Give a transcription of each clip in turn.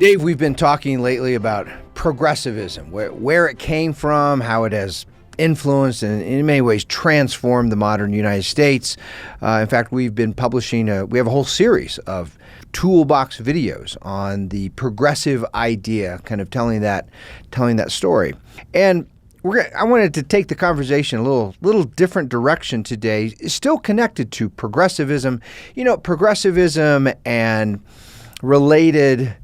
Dave, we've been talking lately about progressivism, where it came from, how it has influenced and in many ways transformed the modern United States. In fact, we've been publishing, we have a whole series of toolbox videos on the progressive idea, kind of telling that story. And I wanted to take the conversation a little different direction today. It's still connected to progressivism. You know, progressivism and related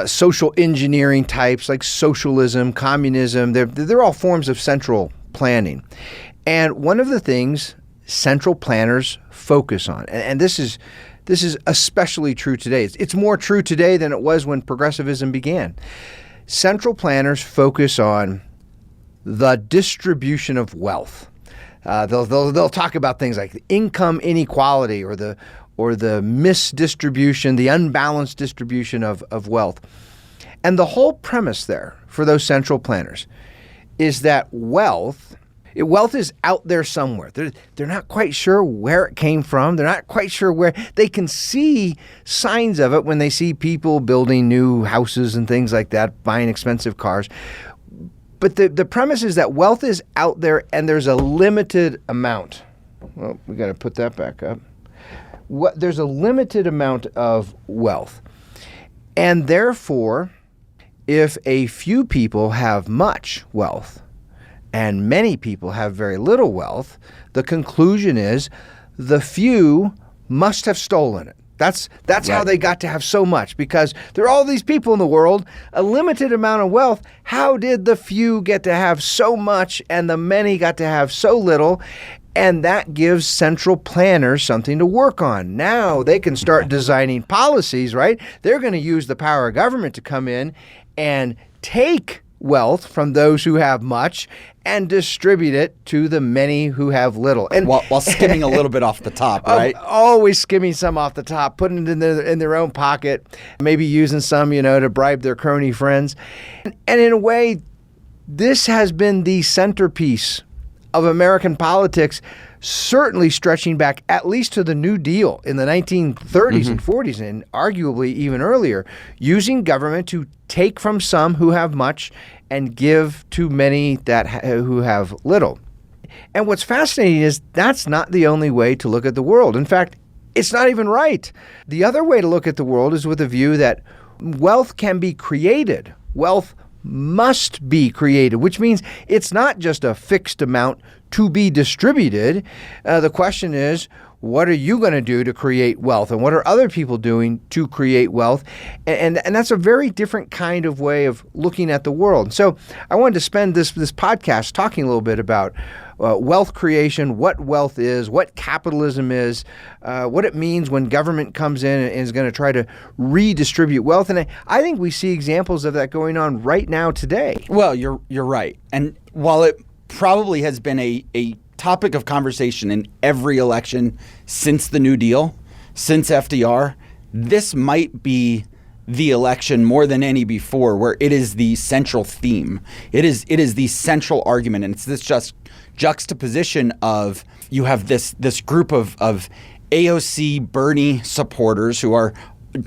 social engineering types like socialism, communism, they're all forms of central planning. And one of the things central planners focus on, and this is especially true today. It's more true today than it was when progressivism began. Central planners focus on the distribution of wealth. They'll talk about things like income inequality or the misdistribution, the unbalanced distribution of wealth. And the whole premise there for those central planners is that wealth is out there somewhere. They're not quite sure where it came from. They're not quite sure where. They can see signs of it when they see people building new houses and things like that, buying expensive cars. But the premise is that wealth is out there and there's a limited amount. Well, we got to put that back up. There's a limited amount of wealth. And therefore, if a few people have much wealth and many people have very little wealth, the conclusion is the few must have stolen it. That's right. How they got to have so much, because there are all these people in the world, a limited amount of wealth. How did the few get to have so much and the many got to have so little? And that gives central planners something to work on. Now they can start designing policies, right? They're going to use the power of government to come in and take wealth from those who have much and distribute it to the many who have little. And while skimming a little bit off the top, right? Always skimming some off the top, putting it in their own pocket, maybe using some, to bribe their crony friends. And in a way, this has been the centerpiece of American politics, certainly stretching back at least to the New Deal in the 1930s and 40s, and arguably even earlier, using government to take from some who have much and give to many who have little. And what's fascinating is that's not the only way to look at the world. In fact, it's not even right. The other way to look at the world is with a view that wealth can be created. Wealth must be created, which means it's not just a fixed amount to be distributed. The question is, what are you going to do to create wealth? And what are other people doing to create wealth? And that's a very different kind of way of looking at the world. So I wanted to spend this podcast talking a little bit about wealth creation, what wealth is, what capitalism is, what it means when government comes in and is going to try to redistribute wealth. And I think we see examples of that going on right now today. Well, you're right. And while it probably has been a topic of conversation in every election since the New Deal, since FDR, this might be the election more than any before where it is the central theme. It is the central argument, and it's this just juxtaposition of you have this group of AOC Bernie supporters who are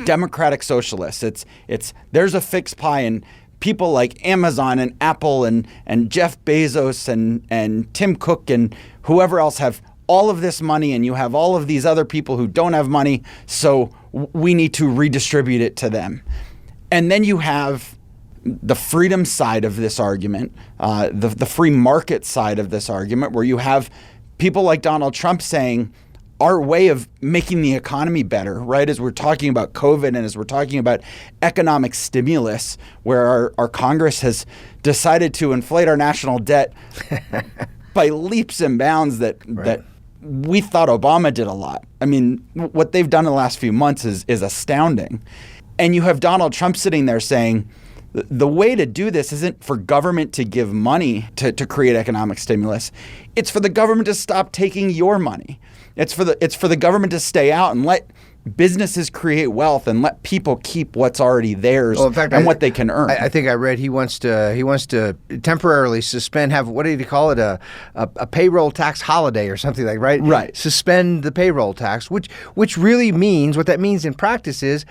democratic socialists. It's there's a fixed pie, and people like Amazon and Apple and Jeff Bezos and Tim Cook and whoever else have all of this money, and you have all of these other people who don't have money, so we need to redistribute it to them. And then you have the freedom side of this argument, the free market side of this argument, where you have people like Donald Trump saying, our way of making the economy better, right, as we're talking about COVID and as we're talking about economic stimulus, where our Congress has decided to inflate our national debt by leaps and bounds that we thought Obama did a lot. I mean, what they've done in the last few months is astounding. And you have Donald Trump sitting there saying, the way to do this isn't for government to give money to create economic stimulus. It's for the government to stop taking your money. It's for the government to stay out and let businesses create wealth and let people keep what's already theirs what they can earn. I think I read he wants to temporarily suspend, what did he call it, a payroll tax holiday or something like, right? Right. Suspend the payroll tax, which really means, what that means in practice is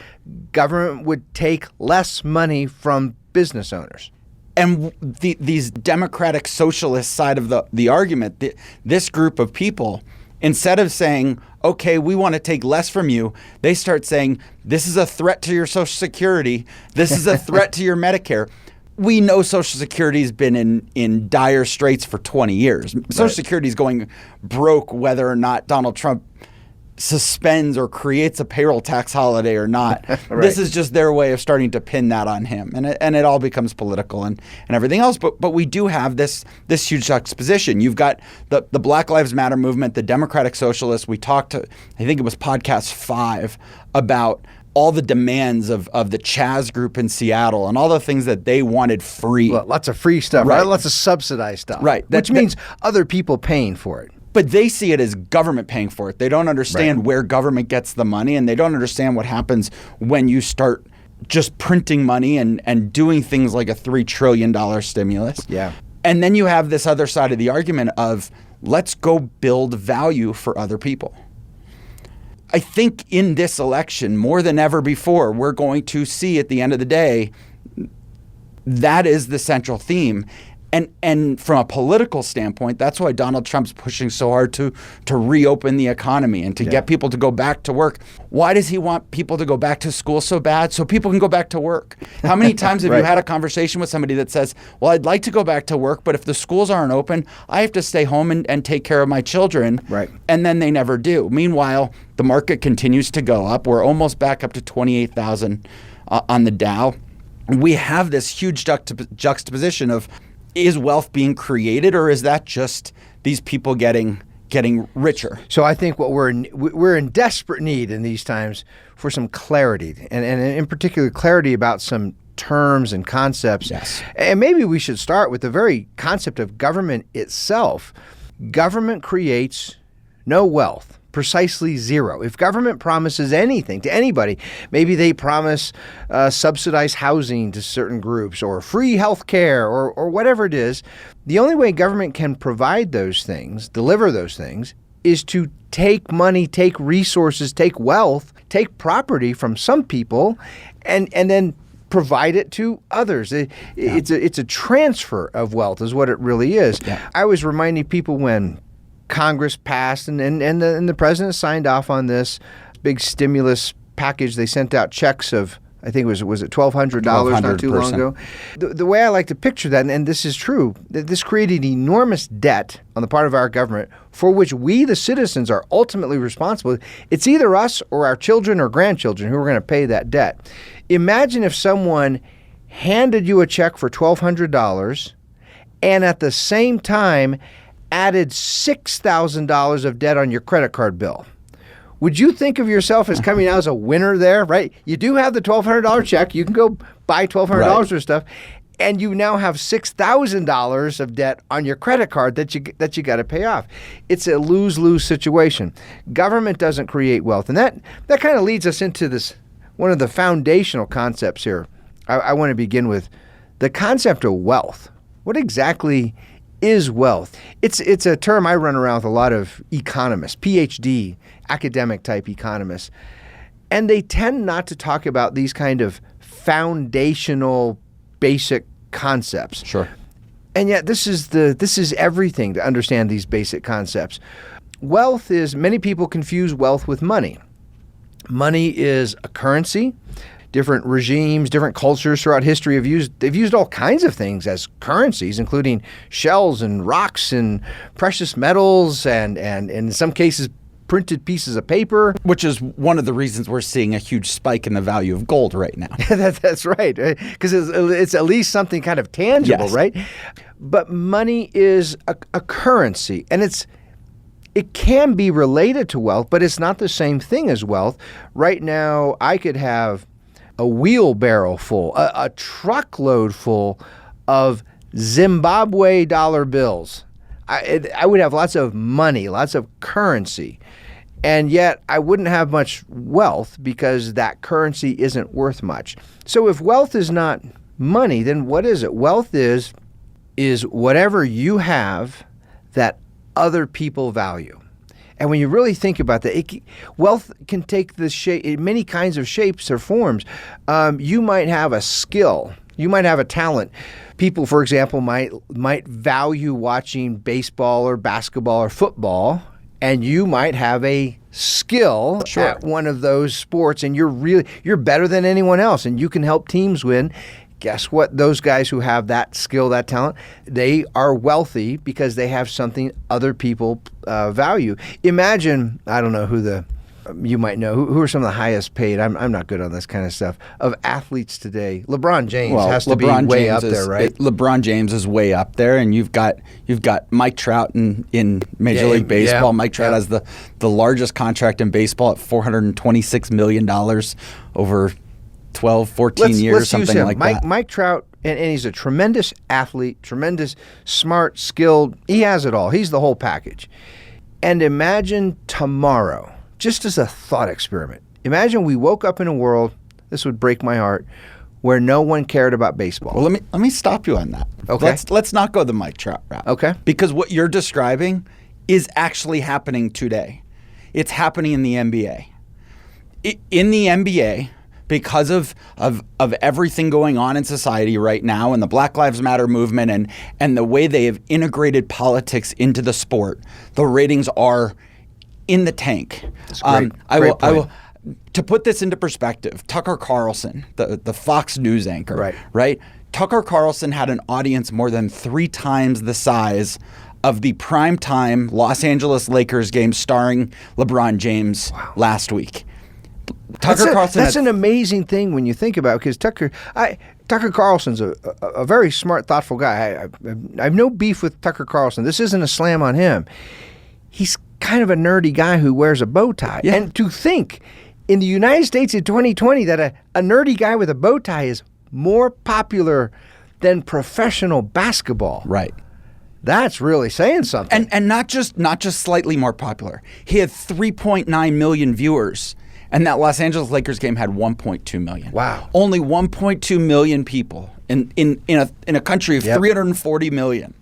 government would take less money from business owners. And these democratic socialist side of the argument, this group of people, instead of saying, okay, we want to take less from you, they start saying, this is a threat to your Social Security. This is a threat to your Medicare. We know Social Security has been in dire straits for 20 years. Social Security is going broke whether or not Donald Trump suspends or creates a payroll tax holiday or not. Right. This is just their way of starting to pin that on him. And it all becomes political and everything else. But we do have this huge juxtaposition. You've got the Black Lives Matter movement, the Democratic Socialists. We talked to, I think it was podcast 5, about all the demands of the Chaz group in Seattle and all the things that they wanted free. Well, lots of free stuff, right? Lots of subsidized stuff. Right. Which means other people paying for it. But they see it as government paying for it. They don't understand where government gets the money, and they don't understand what happens when you start just printing money and doing things like a $3 trillion stimulus. Yeah. And then you have this other side of the argument of, let's go build value for other people. I think in this election, more than ever before, we're going to see at the end of the day, that is the central theme. And from a political standpoint, that's why Donald Trump's pushing so hard to reopen the economy and to get people to go back to work. Why does he want people to go back to school so bad? So people can go back to work. How many times have you had a conversation with somebody that says, well, I'd like to go back to work, but if the schools aren't open, I have to stay home and take care of my children. Right. And then they never do. Meanwhile, the market continues to go up. We're almost back up to 28,000 on the Dow. We have this huge juxtaposition of, is wealth being created, or is that just these people getting richer? So I think what we're in desperate need in these times for some clarity, and in particular clarity about some terms and concepts. Yes. And maybe we should start with the very concept of government itself. Government creates no wealth. Precisely zero. If government promises anything to anybody, maybe they promise subsidized housing to certain groups or free health care or whatever it is, the only way government can provide those things, deliver those things, is to take money, take resources, take wealth, take property from some people and then provide it to others. It's a transfer of wealth is what it really is. Yeah. I was reminding people when Congress passed and the president signed off on this big stimulus package. They sent out checks of, I think was it $1,200 not too long ago. The way I like to picture that, and this is true, that this created enormous debt on the part of our government for which we, the citizens, are ultimately responsible. It's either us or our children or grandchildren who are going to pay that debt. Imagine if someone handed you a check for $1,200 and at the same time added $6,000 of debt on your credit card bill. Would you think of yourself as coming out as a winner there, right? You do have the $1,200 check. You can go buy $1,200 of stuff, and you now have $6,000 of debt on your credit card that you got to pay off. It's a lose-lose situation. Government doesn't create wealth, and that kind of leads us into this one of the foundational concepts here. I want to begin with the concept of wealth. What exactly is wealth? It's a term I run around with a lot of economists, PhD, academic type economists, and they tend not to talk about these kind of foundational, basic concepts. Sure. And yet this is everything to understand these basic concepts. Wealth is, many people confuse wealth with money. Money is a currency. Different regimes, different cultures throughout history they've used all kinds of things as currencies, including shells and rocks and precious metals and in some cases printed pieces of paper. Which is one of the reasons we're seeing a huge spike in the value of gold right now. That's right, because it's at least something kind of tangible, yes. Right? But money is a currency, and it can be related to wealth, but it's not the same thing as wealth. Right now, I could have a wheelbarrow full, a truckload full of Zimbabwe dollar bills. I would have lots of money, lots of currency. And yet I wouldn't have much wealth because that currency isn't worth much. So if wealth is not money, then what is it? Wealth is whatever you have that other people value. And when you really think about that, wealth can take the shape, many kinds of shapes or forms. You might have a skill. You might have a talent. People, for example, might value watching baseball or basketball or football, and you might have a skill at one of those sports, and you're better than anyone else, and you can help teams win. Guess what? Those guys who have that skill, that talent, they are wealthy because they have something other people value. Imagine, I don't know who you might know, who are some of the highest paid, I'm not good on this kind of stuff, of athletes today. LeBron James has to be way up there, right? LeBron James is way up there, and you've got Mike Trout in Major League Baseball. Yeah, Mike Trout has the largest contract in baseball at $426 million over 12, 14 years, something like that. Mike Trout, and he's a tremendous athlete, tremendous, smart, skilled. He has it all. He's the whole package. And imagine tomorrow, just as a thought experiment, imagine we woke up in a world, this would break my heart, where no one cared about baseball. Well, let me stop you on that. Okay. Let's not go the Mike Trout route. Okay. Because what you're describing is actually happening today. It's happening in the NBA. In the NBA, because of everything going on in society right now and the Black Lives Matter movement and the way they have integrated politics into the sport, the ratings are in the tank. That's great. I will to put this into perspective, Tucker Carlson, the Fox News anchor, right? Tucker Carlson had an audience more than 3 times the size of the primetime Los Angeles Lakers game starring LeBron James last week. That's an amazing thing when you think about it, because Tucker Carlson's a very smart, thoughtful guy. I have no beef with Tucker Carlson. This isn't a slam on him. He's kind of a nerdy guy who wears a bow tie. Yeah. And to think in the United States in 2020 that a nerdy guy with a bow tie is more popular than professional basketball. Right. That's really saying something. And not just slightly more popular. He had 3.9 million viewers. And that Los Angeles Lakers game had 1.2 million. Wow. Only 1.2 million people in a country of 340 million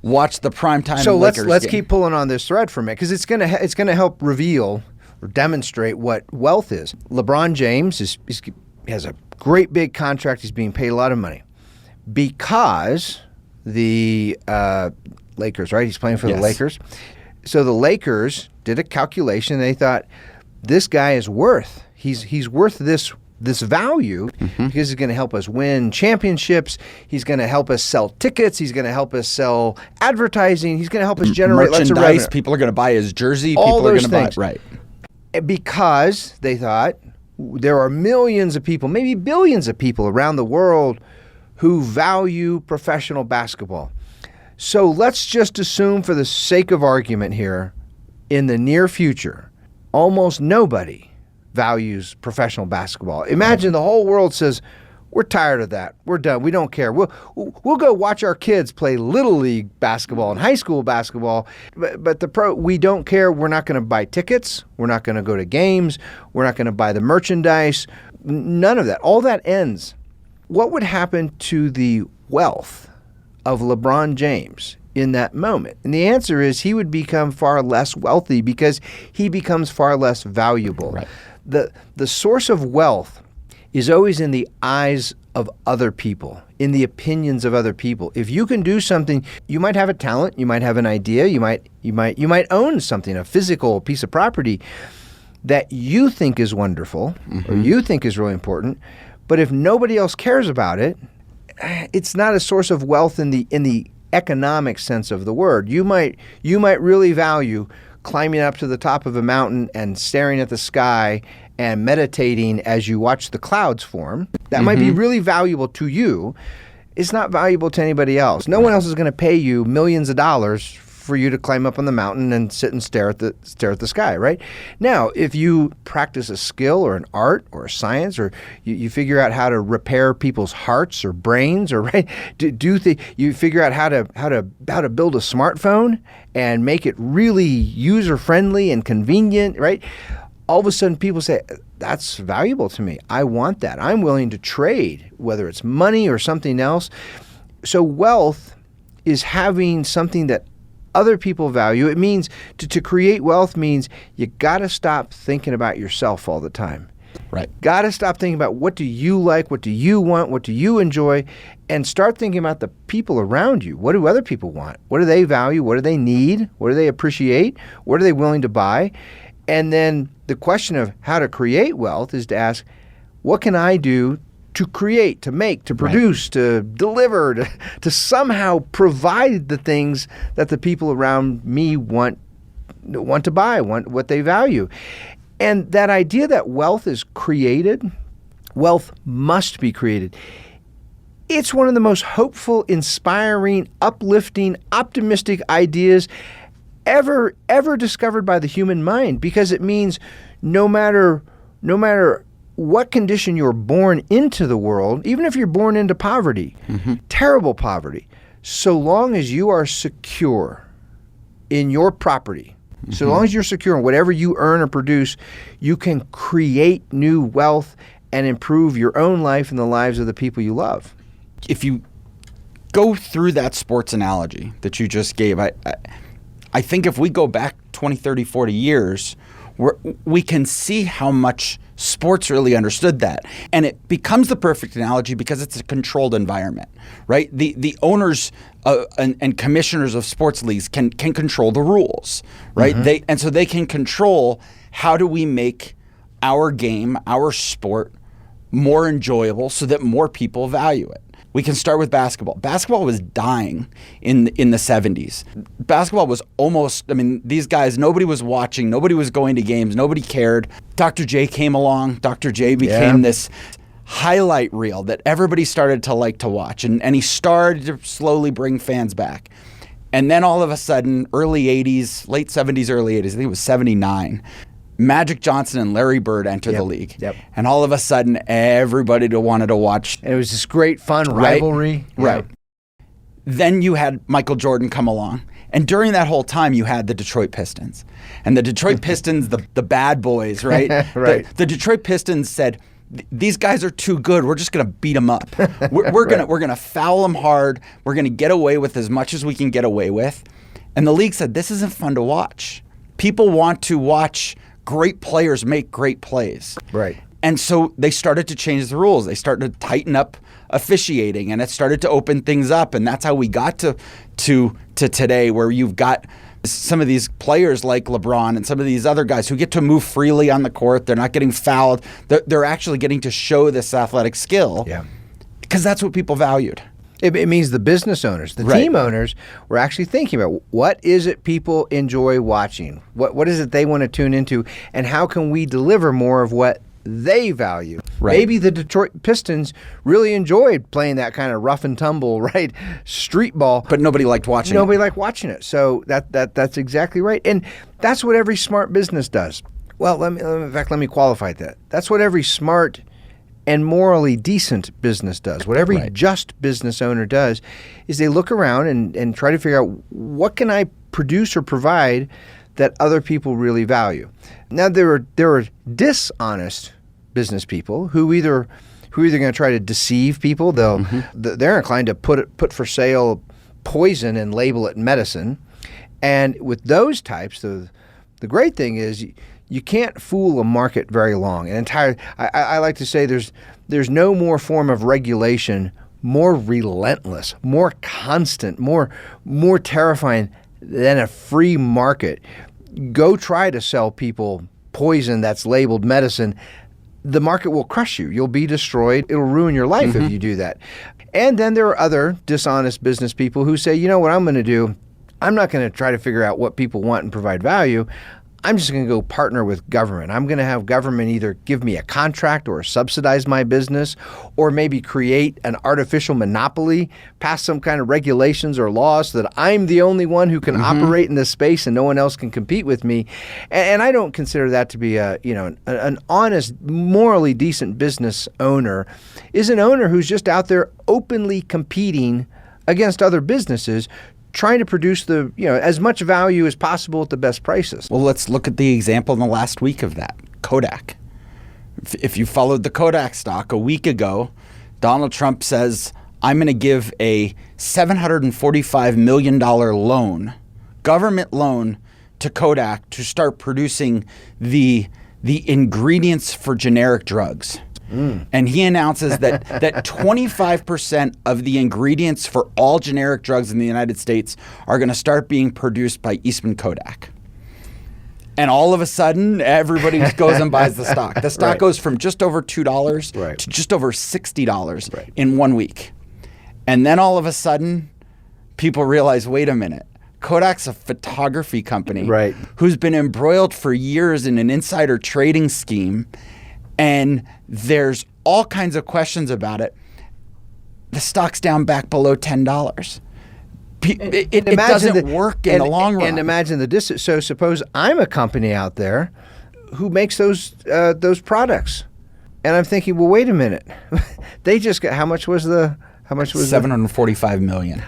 watched the primetime Lakers game. So let's keep pulling on this thread for a minute, because it's gonna help reveal or demonstrate what wealth is. LeBron James has a great big contract. He's being paid a lot of money because the Lakers, right? He's playing for the Lakers. So the Lakers did a calculation. They thought, this guy is worth. He's worth this value because he's going to help us win championships. He's going to help us sell tickets. He's going to help us sell advertising. He's going to help us generate lots of revenue. People are going to buy his jersey. All people are those going to things. buy right. Because they thought there are millions of people, maybe billions of people around the world who value professional basketball. So let's just assume, for the sake of argument here, in the near future, almost nobody values professional basketball. Imagine the whole world says, we're tired of that. We're done. We don't care. We'll go watch our kids play Little League basketball and high school basketball, but we don't care. We're not going to buy tickets. We're not going to go to games. We're not going to buy the merchandise. None of that. All that ends. What would happen to the wealth of LeBron James in that moment? And the answer is he would become far less wealthy because he becomes far less valuable. Right. The source of wealth is always in the eyes of other people, in the opinions of other people. If you can do something, you might have a talent, you might have an idea, you might own something, a physical piece of property that you think is wonderful or you think is really important, but if nobody else cares about it, it's not a source of wealth in the economic sense of the word. You might really value climbing up to the top of a mountain and staring at the sky and meditating as you watch the clouds form. That might be really valuable to you. It's not valuable to anybody else. No one else is going to pay you millions of dollars for you to climb up on the mountain and sit and stare at the sky, right? Now, if you practice a skill or an art or a science, or you figure out how to repair people's hearts or brains, or right, you figure out how to build a smartphone and make it really user friendly and convenient, right? All of a sudden people say, that's valuable to me. I want that. I'm willing to trade, whether it's money or something else. So wealth is having something that other people value. It means to create wealth means you got to stop thinking about yourself all the time. Right. Got to stop thinking about what do you like, what do you want, what do you enjoy, and start thinking about the people around you. What do other people want? What do they value? What do they need? What do they appreciate? What are they willing to buy? And then the question of how to create wealth is to ask, what can I do to create, to make, to produce, to deliver, to somehow provide the things that the people around me want to buy, want what they value. And that idea that wealth is created, wealth must be created. It's one of the most hopeful, inspiring, uplifting, optimistic ideas ever discovered by the human mind, because it means no matter what condition you're born into the world, even if you're born into poverty, terrible poverty, so long as you are secure in your property, so long as you're secure in whatever you earn or produce, you can create new wealth and improve your own life and the lives of the people you love. If you go through that sports analogy that you just gave, I think if we go back 20, 30, 40 years, we can see how much sports really understood that. And it becomes the perfect analogy because it's a controlled environment, right? The owners and commissioners of sports leagues can control the rules, right? So they can control how do we make our game, our sport, more enjoyable so that more people value it. We can start with basketball. Basketball was dying in the 70s. Basketball was almost, these guys, nobody was watching, nobody was going to games, nobody cared. Dr. J came along. Dr. J became this highlight reel that everybody started to like to watch. And he started to slowly bring fans back. And then all of a sudden, early 80s, late 70s, early 80s, I think it was 79, Magic Johnson and Larry Bird entered the league. And all of a sudden, everybody wanted to watch. And it was this great fun rivalry. Right. Then you had Michael Jordan come along. And during that whole time, you had the Detroit Pistons. And the Detroit Pistons, the bad boys, right? The Detroit Pistons said, these guys are too good. We're just going to beat them up. We're gonna foul them hard. We're going to get away with as much as we can get away with. And the league said, this isn't fun to watch. People want to watch great players make great plays. Right. And so they started to change the rules. They started to tighten up officiating, and it started to open things up. And that's how we got to today, where you've got some of these players like LeBron and some of these other guys who get to move freely on the court. They're not getting fouled. They're actually getting to show this athletic skill. Yeah. Because that's what people valued. It means the business owners, the team owners, were actually thinking about what is it people enjoy watching? What is it they want to tune into? And how can we deliver more of what they value? Right. Maybe the Detroit Pistons really enjoyed playing that kind of rough and tumble, right, street ball. But nobody liked watching it. Nobody liked watching it. So that's exactly right. And that's what every smart business does. Well, let me qualify that. That's what every smart and morally decent business does. What every just business owner does is they look around and try to figure out, what can I produce or provide that other people really value? Now, there are dishonest business people who either going to try to deceive people. They're inclined to put for sale poison and label it medicine. And with those types, the great thing is you can't fool a market very long. I like to say there's no more form of regulation more relentless, more constant, more terrifying than a free market. Go try to sell people poison that's labeled medicine. The market will crush you. You'll be destroyed. It'll ruin your life if you do that. And then there are other dishonest business people who say, you know what I'm going to do? I'm not going to try to figure out what people want and provide value. I'm just going to go partner with government. I'm going to have government either give me a contract or subsidize my business, or maybe create an artificial monopoly, pass some kind of regulations or laws so that I'm the only one who can operate in this space and no one else can compete with me. And I don't consider that to be an honest, morally decent business owner is an owner who's just out there openly competing against other businesses, trying to produce as much value as possible at the best prices. Well, let's look at the example in the last week of that, Kodak. If you followed the Kodak stock a week ago, Donald Trump says, I'm going to give a $745 million loan, government loan, to Kodak to start producing the ingredients for generic drugs. And he announces that 25% of the ingredients for all generic drugs in the United States are going to start being produced by Eastman Kodak. And all of a sudden, everybody goes and buys the stock. The stock goes from just over $2 to just over $60 in 1 week. And then all of a sudden, people realize, wait a minute. Kodak's a photography company who's been embroiled for years in an insider trading scheme. And there's all kinds of questions about it. The stock's down back below $10. It doesn't work in the long run. And imagine the distance. So suppose I'm a company out there who makes those products, and I'm thinking, well, wait a minute. They just got how much was $745 million.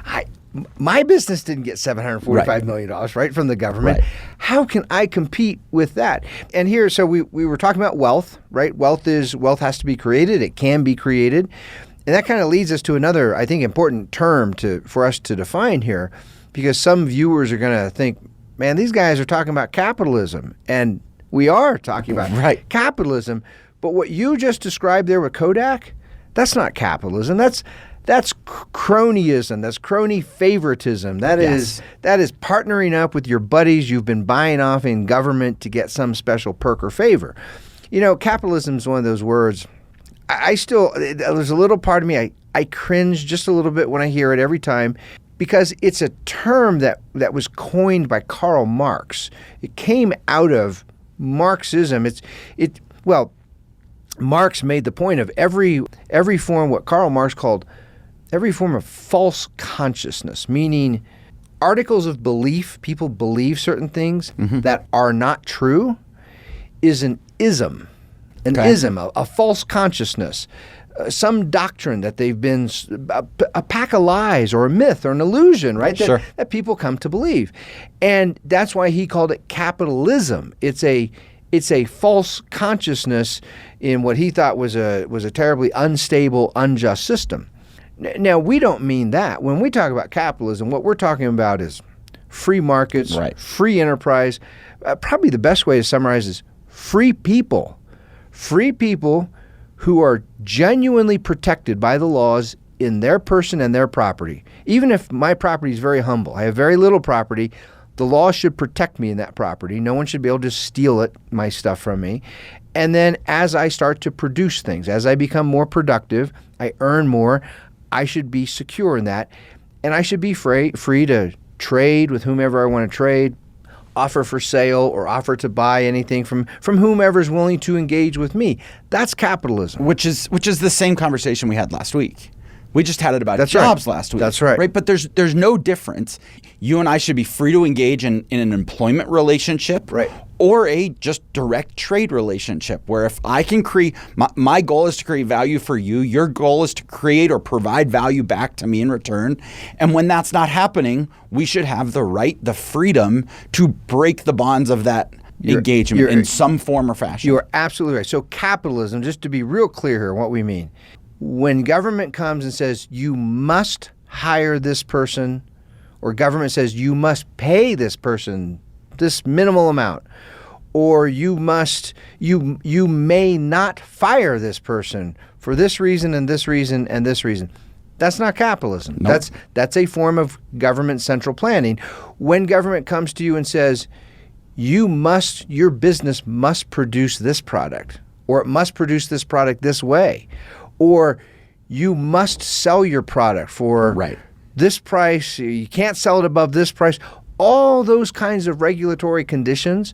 My business didn't get $745 million, right, from the government. How can I compete with that? And here, so we were talking about wealth, right? Wealth has to be created. It can be created. And that kind of leads us to another, I think, important term for us to define here, because some viewers are going to think, man, these guys are talking about capitalism. And we are talking about capitalism. But what you just described there with Kodak, that's not capitalism. That's cronyism. That's crony favoritism. That is partnering up with your buddies you've been buying off in government to get some special perk or favor. Capitalism is one of those words. There's a little part of me, I cringe just a little bit when I hear it every time, because it's a term that was coined by Karl Marx. It came out of Marxism. Marx made the point of every form, what Karl Marx called every form of false consciousness, meaning articles of belief, people believe certain things that are not true, is an ism. A false consciousness, some doctrine that they've been, a pack of lies or a myth or an illusion, right? That people come to believe. And that's why he called it capitalism. It's a false consciousness in what he thought was a terribly unstable, unjust system. Now, we don't mean that. When we talk about capitalism, what we're talking about is free markets, free enterprise. Probably the best way to summarize is free people. Free people who are genuinely protected by the laws in their person and their property. Even if my property is very humble, I have very little property, the law should protect me in that property. No one should be able to steal my stuff from me. And then as I start to produce things, as I become more productive, I earn more, I should be secure in that. And I should be free to trade with whomever I want to trade, offer for sale or offer to buy anything from whomever is willing to engage with me. That's capitalism. Which is the same conversation we had last week. We just had it about jobs last week. That's right. But there's no difference. You and I should be free to engage in an employment relationship, or a just direct trade relationship, where if I can create, my goal is to create value for you, your goal is to create or provide value back to me in return. And when that's not happening, we should have the freedom to break the bonds of that engagement in some form or fashion. You are absolutely right. So capitalism, just to be real clear here, what we mean. When government comes and says, you must hire this person, or government says, you must pay this person this minimal amount, or you may not fire this person for this reason and this reason and this reason. That's not capitalism. Nope. That's a form of government central planning. When government comes to you and says, your business must produce this product, or it must produce this product this way, or you must sell your product for this price, you can't sell it above this price. All those kinds of regulatory conditions,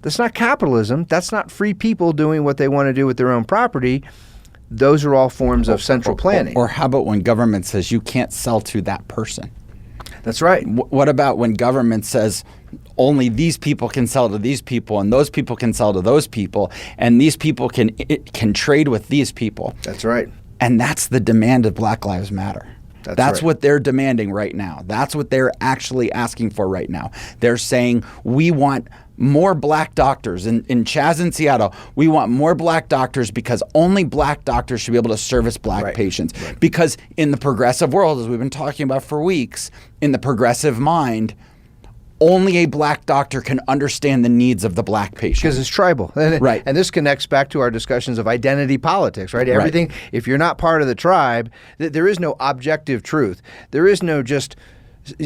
That's not capitalism. That's not free people doing what they want to do with their own property. Those are all forms of central planning. Or how about when government says you can't sell to that person? That's right. What about when government says only these people can sell to these people, and those people can sell to those people, and these people can trade with these people? That's right. And that's the demand of Black Lives Matter. That's right. what they're demanding right now. That's what they're actually asking for right now. They're saying, we want more black doctors. In Chaz in Seattle, we want more black doctors because only black doctors should be able to service black patients. Right. Because in the progressive world, as we've been talking about for weeks, in the progressive mind, only a black doctor can understand the needs of the black patient. Because it's tribal. Right. And this connects back to our discussions of identity politics, right? Everything, if you're not part of the tribe, there is no objective truth. There is no just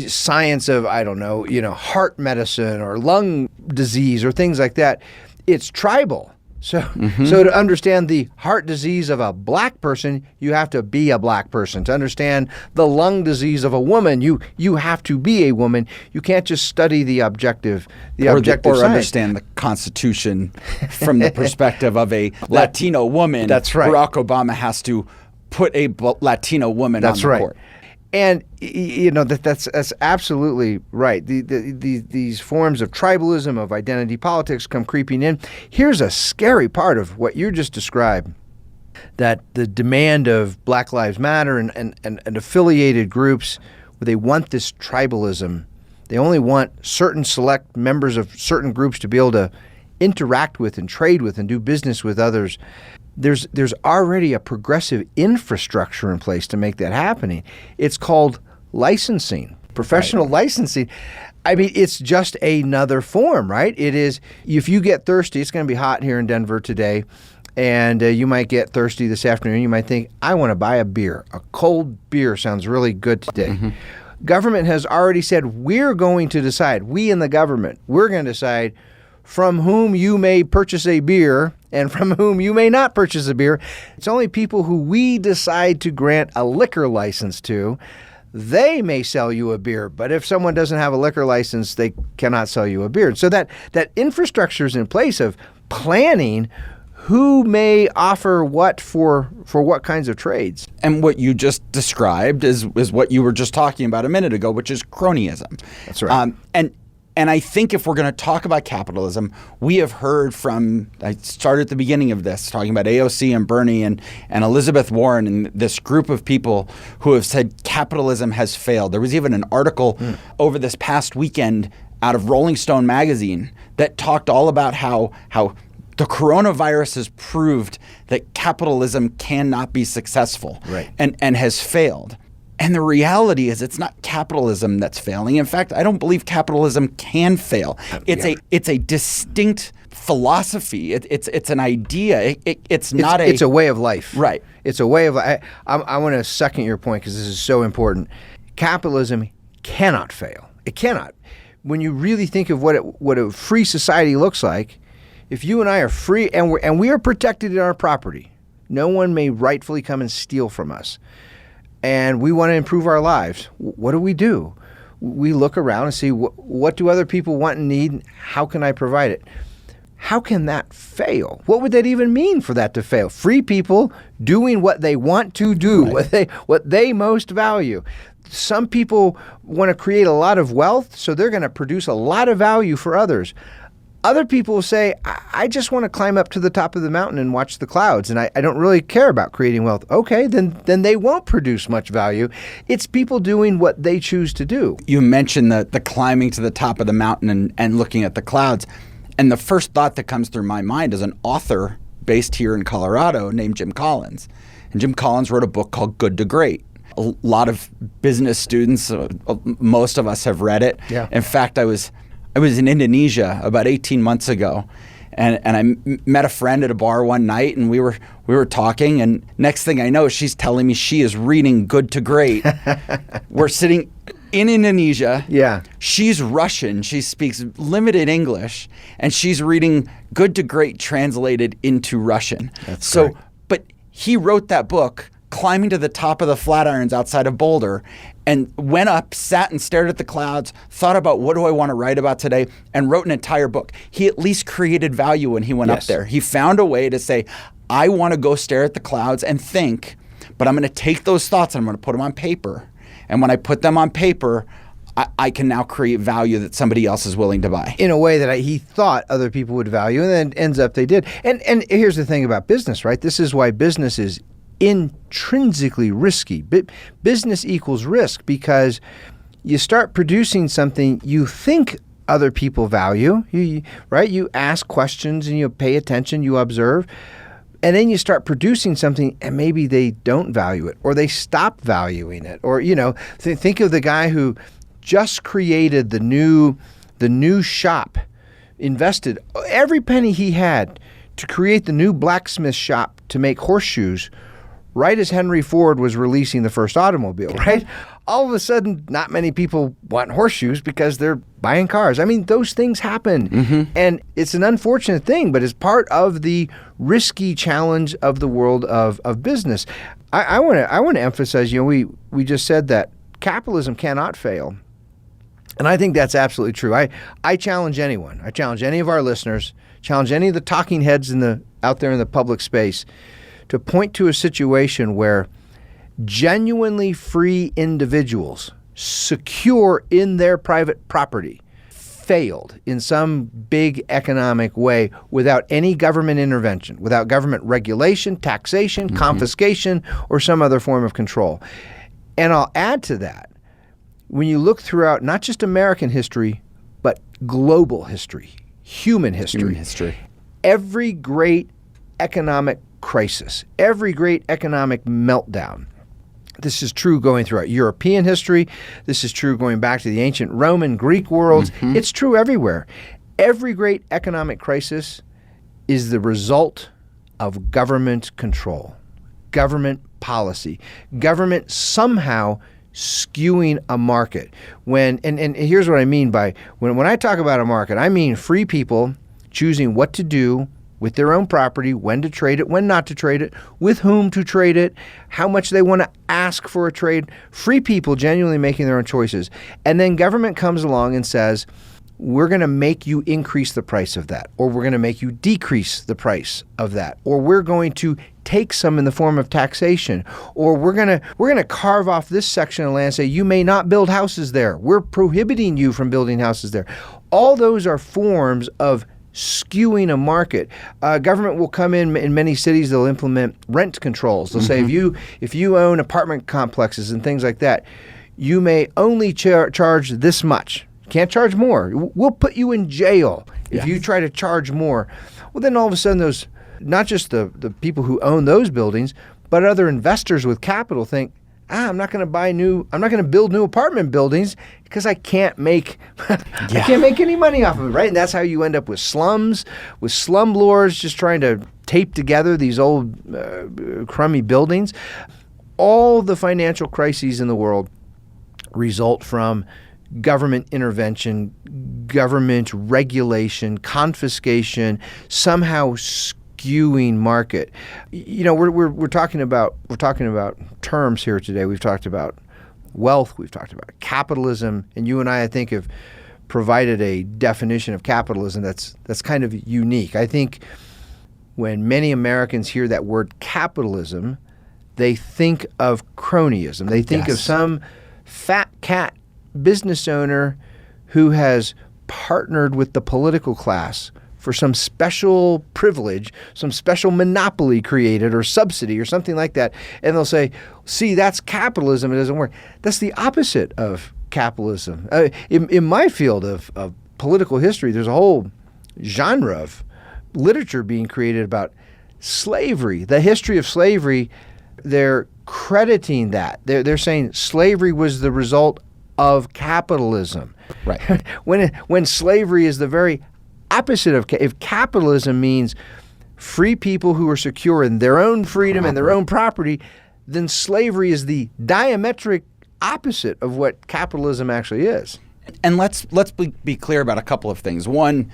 science of, I don't know, heart medicine or lung disease or things like that. It's tribal. So to understand the heart disease of a black person, you have to be a black person. To understand the lung disease of a woman, you have to be a woman. You can't just study the objective science. Understand the Constitution from the perspective of a Latino woman. That's right. Barack Obama has to put a Latino woman on the court. And that's absolutely right. These forms of tribalism, of identity politics come creeping in. Here's a scary part of what you just described, that the demand of Black Lives Matter and affiliated groups, where they want this tribalism. They only want certain select members of certain groups to be able to interact with and trade with and do business with others. There's already a progressive infrastructure in place to make that happening. It's called licensing, professional licensing. I mean, it's just another form, right? It is, if you get thirsty, it's going to be hot here in Denver today, and you might get thirsty this afternoon. You might think, I want to buy a beer. A cold beer sounds really good today. Government has already said, we're going to decide, we in the government, we're going to decide from whom you may purchase a beer and from whom you may not purchase a beer. It's only people who we decide to grant a liquor license to. They may sell you a beer, but if someone doesn't have a liquor license, they cannot sell you a beer. So that infrastructure is in place of planning who may offer what for what kinds of trades. And what you just described is what you were just talking about a minute ago, which is cronyism. That's right. And I think if we're going to talk about capitalism, we have heard from, I started at the beginning of this, talking about AOC and Bernie and Elizabeth Warren and this group of people who have said capitalism has failed. There was even an article over this past weekend out of Rolling Stone magazine that talked all about how the coronavirus has proved that capitalism cannot be successful and has failed. And the reality is it's not capitalism that's failing. In fact, I don't believe capitalism can fail. It's a distinct philosophy. It's an idea. It's a way of life. Right. It's a way of life. I want to second your point because this is so important. Capitalism cannot fail. It cannot. When you really think of what a free society looks like, if you and I are free and we are protected in our property, no one may rightfully come and steal from us. And we want to improve our lives. What do? We look around and see what do other people want and need? How can I provide it? How can that fail? What would that even mean for that to fail? Free people doing what they want to do, what they most value. Some people want to create a lot of wealth, so they're going to produce a lot of value for others. Other people will say, I just want to climb up to the top of the mountain and watch the clouds, and I don't really care about creating wealth. Okay, then they won't produce much value. It's people doing what they choose to do. You mentioned the climbing to the top of the mountain and looking at the clouds, and the first thought that comes through my mind is an author based here in Colorado named Jim Collins. And Jim Collins wrote a book called Good to Great. A lot of business students, most of us have read it. Yeah. In fact, I was in Indonesia about 18 months ago, and I met a friend at a bar one night, and we were talking, and next thing I know, she's telling me she is reading Good to Great. We're sitting in Indonesia. Yeah. She's Russian. She speaks limited English, and she's reading Good to Great translated into Russian. That's great. But he wrote that book climbing to the top of the Flatirons outside of Boulder and went up, sat and stared at the clouds, thought about what do I want to write about today, and wrote an entire book. He at least created value when he went up there. He found a way to say, I want to go stare at the clouds and think, but I'm going to take those thoughts and I'm going to put them on paper. And when I put them on paper, I can now create value that somebody else is willing to buy. In a way that he thought other people would value, and then ends up they did. And here's the thing about business, right? This is why business is intrinsically risky. Business equals risk, because you start producing something you think other people value, right? You ask questions and you pay attention, you observe. And then you start producing something and maybe they don't value it, or they stop valuing it. Or, think of the guy who just created the new shop, invested every penny he had to create the new blacksmith shop to make horseshoes right as Henry Ford was releasing the first automobile, right? All of a sudden, not many people want horseshoes because they're buying cars. I mean, those things happen. And it's an unfortunate thing, but it's part of the risky challenge of the world of business. I want to emphasize, we just said that capitalism cannot fail. And I think that's absolutely true. I challenge anyone. I challenge any of our listeners, challenge any of the talking heads out there in the public space to point to a situation where genuinely free individuals, secure in their private property, failed in some big economic way without any government intervention, without government regulation, taxation, confiscation, or some other form of control. And I'll add to that, when you look throughout not just American history, but global history, human history, every great economic crisis, every great economic meltdown, this is true going throughout European history, this is true going back to the ancient Roman, Greek worlds, it's true everywhere. Every great economic crisis is the result of government control, government policy, government somehow skewing a market. And here's what I mean by, when I talk about a market, I mean free people choosing what to do with their own property, when to trade it, when not to trade it, with whom to trade it, how much they want to ask for a trade. Free people genuinely making their own choices. And then government comes along and says, we're going to make you increase the price of that, or we're going to make you decrease the price of that, or we're going to take some in the form of taxation, or we're going to carve off this section of land and say you may not build houses there. We're prohibiting you from building houses there. All those are forms of skewing a market. Government will come in many cities, they'll implement rent controls. They'll say if you own apartment complexes and things like that, you may only charge this much. Can't charge more. We'll put you in jail if you try to charge more. Well, then all of a sudden those, not just the people who own those buildings, but other investors with capital think, I'm not going to build new apartment buildings because I can't make I can't make any money off of it, right? And that's how you end up with slums, with slumlords just trying to tape together these old crummy buildings. All the financial crises in the world result from government intervention, government regulation, confiscation, somehow skewing market. We're talking about terms here today. We've talked about wealth, we've talked about capitalism, and you and I think, have provided a definition of capitalism that's kind of unique. I think when many Americans hear that word capitalism, they think of cronyism. They think of some fat cat business owner who has partnered with the political class for some special privilege, some special monopoly created or subsidy or something like that. And they'll say, see, that's capitalism. It doesn't work. That's the opposite of capitalism. In my field of political history, there's a whole genre of literature being created about slavery, the history of slavery. They're crediting that. They're saying slavery was the result of capitalism. Right. when slavery is the very opposite of, if capitalism means free people who are secure in their own freedom and their own property, then slavery is the diametric opposite of what capitalism actually is. And let's be clear about a couple of things. One,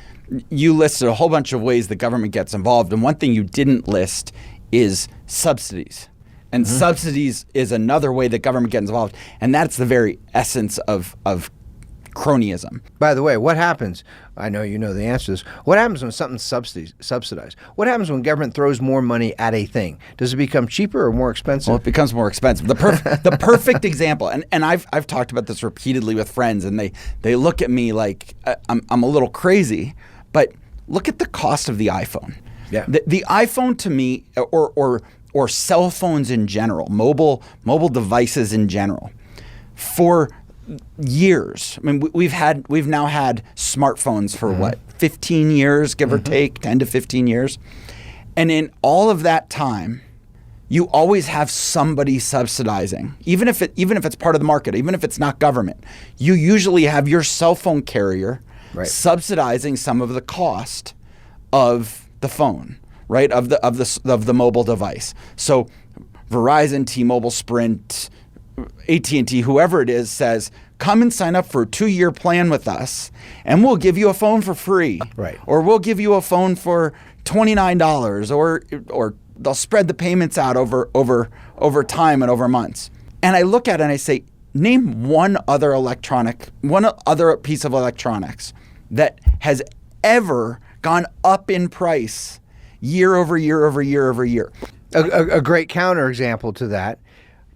you listed a whole bunch of ways the government gets involved, and one thing you didn't list is subsidies. And subsidies is another way that government gets involved. And that's the very essence of cronyism. By the way, what happens? I know you know the answer to this. What happens when something's subsidized? What happens when government throws more money at a thing? Does it become cheaper or more expensive? Well, it becomes more expensive. The perfect example, and I've talked about this repeatedly with friends, and they look at me like I'm a little crazy, but look at the cost of the iPhone. Yeah. The iPhone to me, or cell phones in general, mobile devices in general, for years. I mean, we've now had smartphones for what, 15 years, give or take, 10 to 15 years. And in all of that time, you always have somebody subsidizing, even if it's part of the market, even if it's not government. You usually have your cell phone carrier subsidizing some of the cost of the phone, right? Of the mobile device. So Verizon, T-Mobile, Sprint, AT&T, whoever it is, says, come and sign up for a 2-year plan with us, and we'll give you a phone for free. Right. Or we'll give you a phone for $29, or they'll spread the payments out over time and over months. And I look at it and I say, name one other piece of electronics that has ever gone up in price year over year over year over year. A great counterexample to that,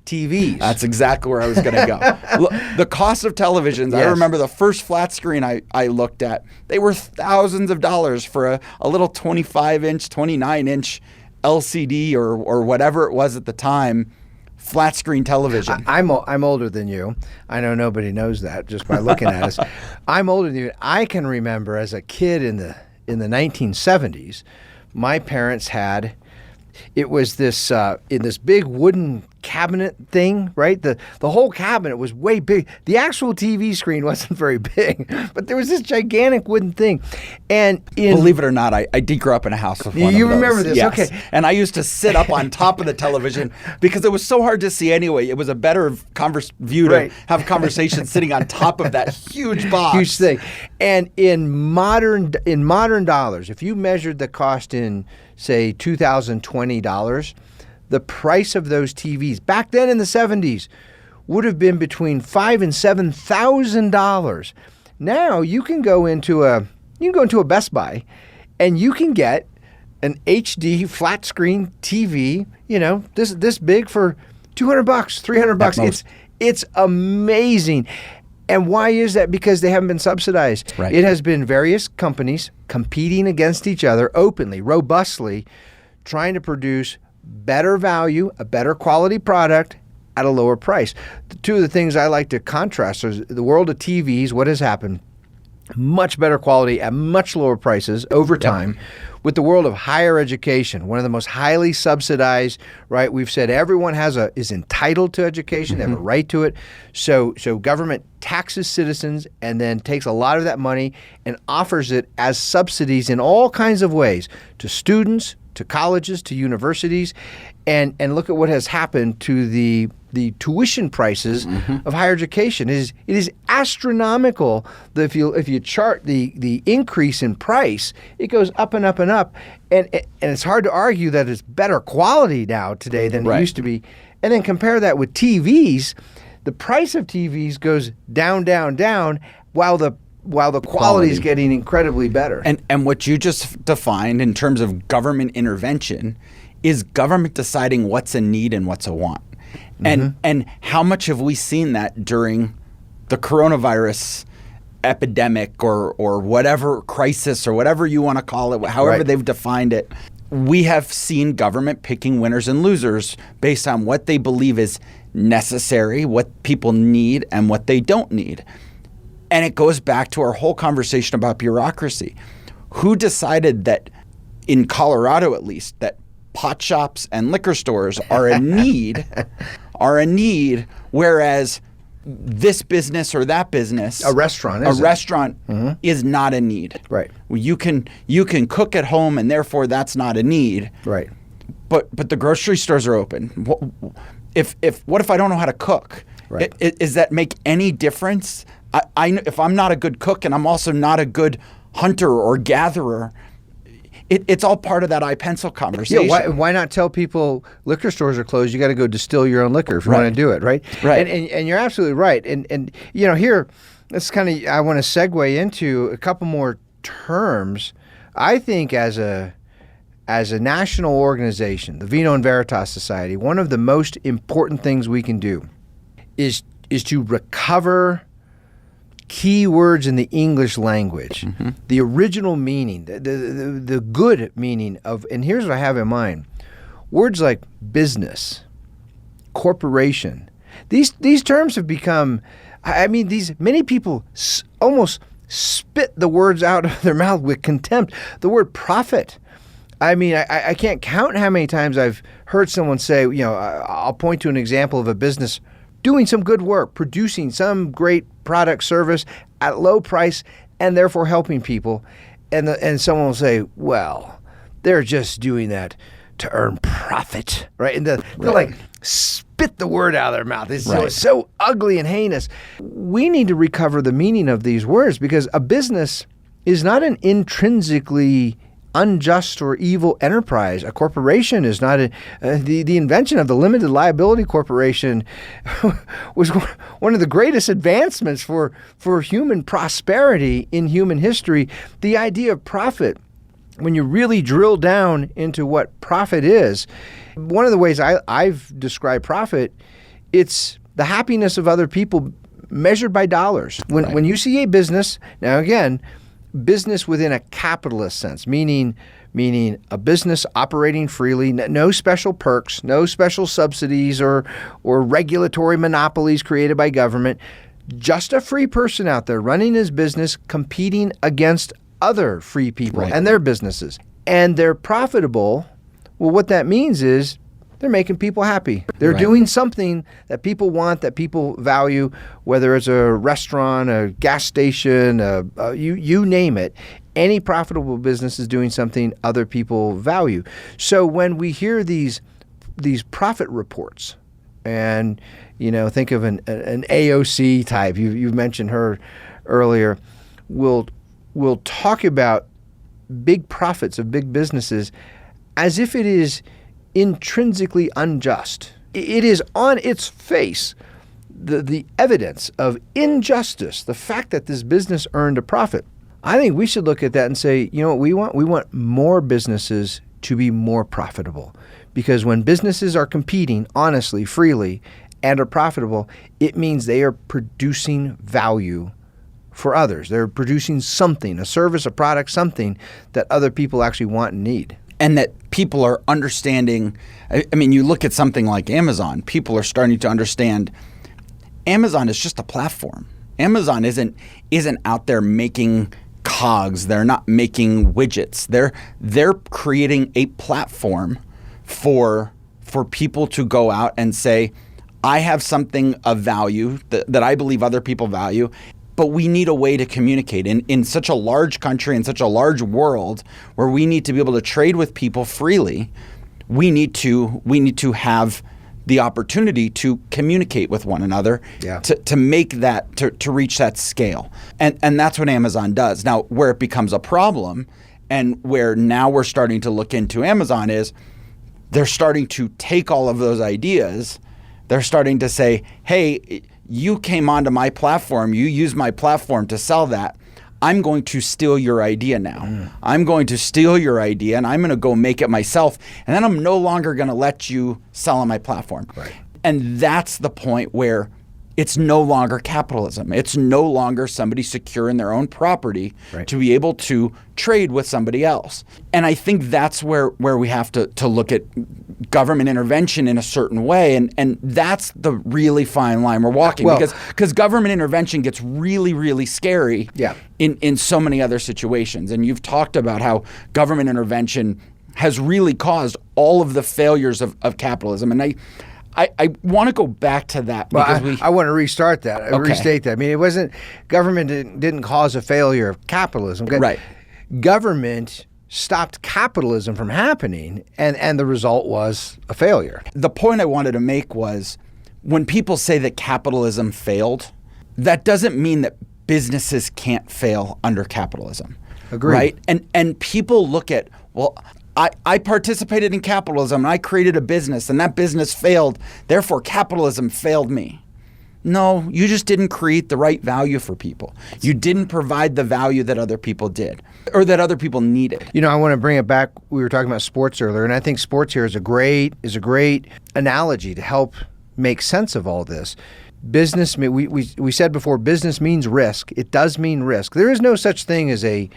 TVs. That's exactly where I was going to go. Look, the cost of televisions, I remember the first flat screen I looked at, they were thousands of dollars for a little 25-inch, 29-inch LCD or whatever it was at the time, flat screen television. I'm older than you. I know nobody knows that just by looking at us. I'm older than you. I can remember as a kid in the 1970s, my parents had, it was this in this big wooden cabinet thing, right? The whole cabinet was way big. The actual TV screen wasn't very big, but there was this gigantic wooden thing. And believe it or not, I did grow up in a house with one of those. You remember this? Yes. Okay. And I used to sit up on top of the television because it was so hard to see anyway. It was a better view to have conversations sitting on top of that huge box. Huge thing. And in modern dollars, if you measured the cost in, say, $2020, the price of those TVs back then in the 70s would have been between $5,000 and $7,000. Now you can go into a Best Buy and you can get an HD flat screen TV, this big for $200, $300. It's amazing. And why is that? Because they haven't been subsidized. Right. It has been various companies competing against each other openly, robustly, trying to produce better value, a better quality product at a lower price. Two of the things I like to contrast is the world of TVs, what has happened, much better quality at much lower prices over time. With the world of higher education, one of the most highly subsidized, right? We've said everyone is entitled to education, they have a right to it. So government taxes citizens and then takes a lot of that money and offers it as subsidies in all kinds of ways to students, to colleges, to universities, and look at what has happened to the tuition prices of higher education. It is astronomical. If you chart the increase in price, it goes up and up and up, and it's hard to argue that it's better quality now today than it used to be. And then compare that with TVs. The price of TVs goes down, down, down, while the quality is getting incredibly better. And what you just defined in terms of government intervention is government deciding what's a need and what's a want. And how much have we seen that during the coronavirus epidemic or whatever crisis or whatever you want to call it, however they've defined it? We have seen government picking winners and losers based on what they believe is necessary, what people need, and what they don't need. And it goes back to our whole conversation about bureaucracy. Who decided that, in Colorado at least, that pot shops and liquor stores are a need, whereas this business or that business, a restaurant is not a need. Right. You can cook at home and therefore that's not a need. Right. But the grocery stores are open. What if I don't know how to cook? Right. Does that make any difference? If I'm not a good cook and I'm also not a good hunter or gatherer, it's all part of that I-pencil conversation. Yeah, why not tell people liquor stores are closed? You got to go distill your own liquor if you want to do it, right? Right. And you're absolutely right. And here, that's kind of, I want to segue into a couple more terms. I think as a national organization, the Vino Veritas Society, one of the most important things we can do is to recover key words in the English language, the original meaning, the good meaning of, and here's what I have in mind, words like business, corporation. These terms have become, many people almost spit the words out of their mouth with contempt. The word profit. I can't count how many times I've heard someone say, I'll point to an example of a business doing some good work, producing some great product, service at low price, and therefore helping people. And someone will say, well, they're just doing that to earn profit, right? And they'll like spit the word out of their mouth. It's so ugly and heinous. We need to recover the meaning of these words, because a business is not an intrinsically unjust or evil enterprise. A corporation is not the invention of the limited liability corporation was one of the greatest advancements for human prosperity in human history. The idea of profit, when you really drill down into what profit is, one of the ways I've described profit, it's the happiness of other people measured by dollars. When you see a business, now again, business within a capitalist sense, meaning a business operating freely, no special perks, no special subsidies or regulatory monopolies created by government, just a free person out there running his business, competing against other free people and their businesses. And they're profitable. Well, what that means is they're making people happy. They're doing something that people want, that people value, whether it's a restaurant, a gas station, you name it. Any profitable business is doing something other people value. So when we hear these profit reports, and think of an AOC type, you've mentioned her earlier, we'll talk about big profits of big businesses as if it is intrinsically unjust. It is on its face the evidence of injustice, the fact that this business earned a profit. I think we should look at that and say, you know what we want? We want more businesses to be more profitable. Because when businesses are competing honestly, freely, and are profitable, it means they are producing value for others. They're producing something, a service, a product, something that other people actually want and need. And that people are understanding. You look at something like Amazon, people are starting to understand Amazon is just a platform. Amazon isn't out there making cogs. They're not making widgets. They're creating a platform for people to go out and say, I have something of value that I believe other people value. But we need a way to communicate in such a large country, in such a large world where we need to be able to trade with people freely. We need to have the opportunity to communicate with one another to make that, to reach that scale. And that's what Amazon does. Now, where it becomes a problem and where now we're starting to look into Amazon is they're starting to take all of those ideas. They're starting to say, hey, you came onto my platform, you used my platform to sell that. I'm going to steal your idea now. I'm going to steal your idea and I'm going to go make it myself. And then I'm no longer going to let you sell on my platform. Right. And that's the point where it's no longer capitalism. It's no longer somebody securing their own property to be able to trade with somebody else. And I think that's where we have to look at government intervention in a certain way. And that's the really fine line we're walking, because government intervention gets really, really scary in so many other situations. And you've talked about how government intervention has really caused all of the failures of capitalism. And I want to go back to that because I want to restart that. Restate that. It wasn't government didn't cause a failure of capitalism. Right. Government stopped capitalism from happening, and the result was a failure. The point I wanted to make was when people say that capitalism failed, that doesn't mean that businesses can't fail under capitalism. Agreed. Right? And people look at, well, I participated in capitalism and I created a business and that business failed. Therefore, capitalism failed me. No, you just didn't create the right value for people. You didn't provide the value that other people did or that other people needed. You know, I want to bring it back. We were talking about sports earlier, and I think sports here is a great analogy to help make sense of all this. Business, we said before, business means risk. It does mean risk. There is no such thing as a